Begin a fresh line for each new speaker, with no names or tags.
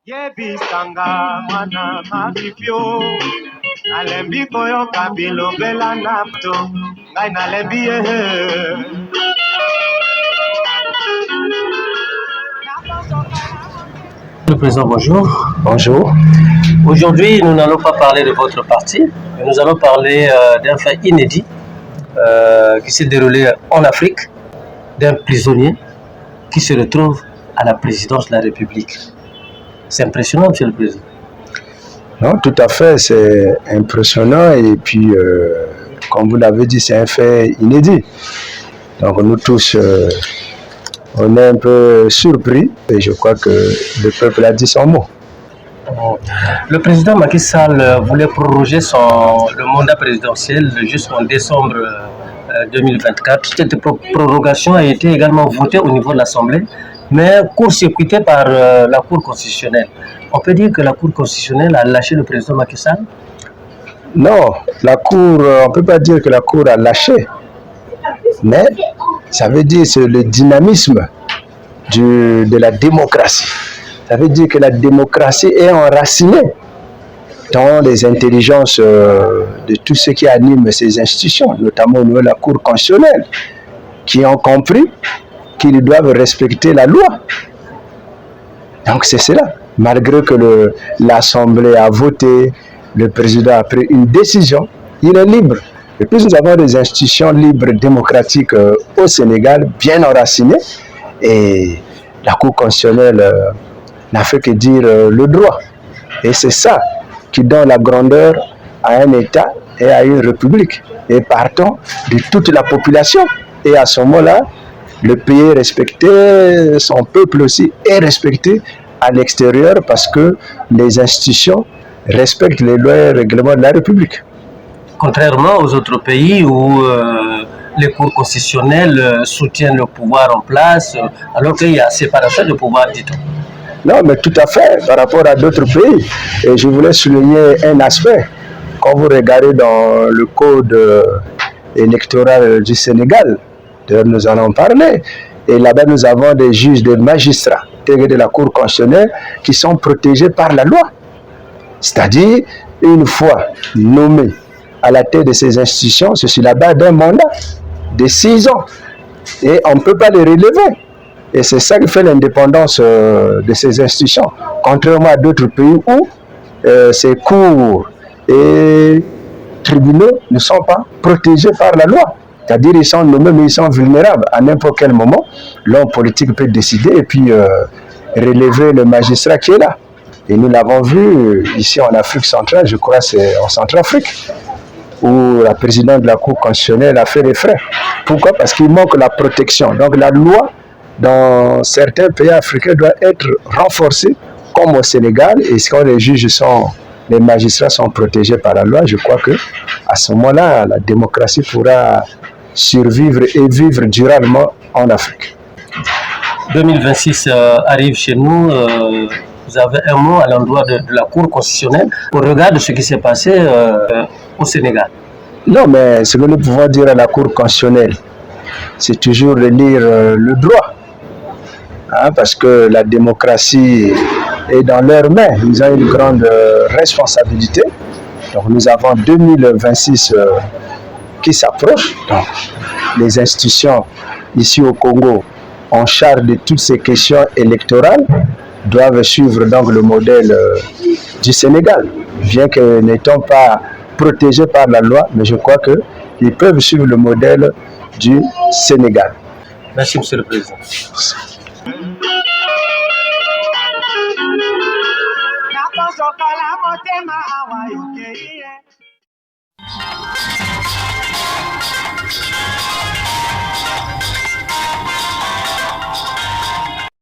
Yebisanga mwana mafifio nalembi koyoka bilobela napto ngai nalembi ye.
Le président, bonjour.
Bonjour.
Aujourd'hui, nous n'allons pas parler de votre parti, mais nous allons parler d'un fait inédit qui s'est déroulé en Afrique, d'un prisonnier qui se retrouve à la présidence de la République. C'est impressionnant, Monsieur le Président.
Non, tout à fait, c'est impressionnant et puis, comme vous l'avez dit, c'est un fait inédit. Donc nous tous, on est un peu surpris et je crois que le peuple a dit son mot.
Le président Macky Sall voulait proroger le mandat présidentiel jusqu'en décembre 2024. Cette prorogation a été également votée au niveau de l'Assemblée, mais court-circuitée par la Cour constitutionnelle. On peut dire que la Cour constitutionnelle a lâché le président Macky Sall?
Non, la Cour, on ne peut pas dire que la Cour a lâché, mais ça veut dire que c'est le dynamisme de la démocratie. Ça veut dire que la démocratie est enracinée dans les intelligences de tous ceux qui animent ces institutions, notamment au niveau de la Cour constitutionnelle, qui ont compris qu'ils doivent respecter la loi. Donc c'est cela. Malgré que l'Assemblée a voté, le président a pris une décision, il est libre. Et puis nous avons des institutions libres, démocratiques au Sénégal, bien enracinées, et la Cour constitutionnelle n'a fait que dire le droit. Et c'est ça qui donne la grandeur à un État et à une république. Et partant de toute la population. Et à ce moment-là, le pays est respecté, son peuple aussi est respecté à l'extérieur parce que les institutions respectent les lois et règlements de la République.
Contrairement aux autres pays où les cours constitutionnels soutiennent le pouvoir en place, alors qu'il y a séparation de pouvoir, dit-on.
Non, mais tout à fait, par rapport à d'autres pays. Et je voulais souligner un aspect. Quand vous regardez dans le code électoral du Sénégal, nous en allons parler, et là-bas nous avons des juges, des magistrats de la Cour constitutionnelle qui sont protégés par la loi. C'est-à-dire, une fois nommés à la tête de ces institutions, c'est sur la base d'un mandat de 6 ans. Et on ne peut pas les relever. Et c'est ça qui fait l'indépendance de ces institutions. Contrairement à d'autres pays où ces cours et tribunaux ne sont pas protégés par la loi. C'est-à-dire qu'ils sont nommés, mais ils sont vulnérables. À n'importe quel moment, l'homme politique peut décider et puis relever le magistrat qui est là. Et nous l'avons vu ici en Afrique centrale, je crois que c'est en Centrafrique, où la présidente de la Cour constitutionnelle a fait les frais. Pourquoi? Parce qu'il manque la protection. Donc la loi dans certains pays africains doit être renforcée, comme au Sénégal, et quand les magistrats sont protégés par la loi, je crois que à ce moment-là, la démocratie pourra survivre et vivre durablement en Afrique.
2026 arrive chez nous. Vous avez un mot à l'endroit de la Cour constitutionnelle au regard de ce qui s'est passé au Sénégal?
Non, mais ce que nous pouvons dire à la Cour constitutionnelle, c'est toujours de lire le droit. Parce que la démocratie est dans leurs mains. Ils ont une grande responsabilité. Donc nous avons 2026 qui s'approche. Donc les institutions ici au Congo en charge de toutes ces questions électorales doivent suivre donc le modèle du Sénégal. Bien que n'étant pas protégés par la loi, mais je crois qu'ils peuvent suivre le modèle du Sénégal.
Merci, Monsieur le Président.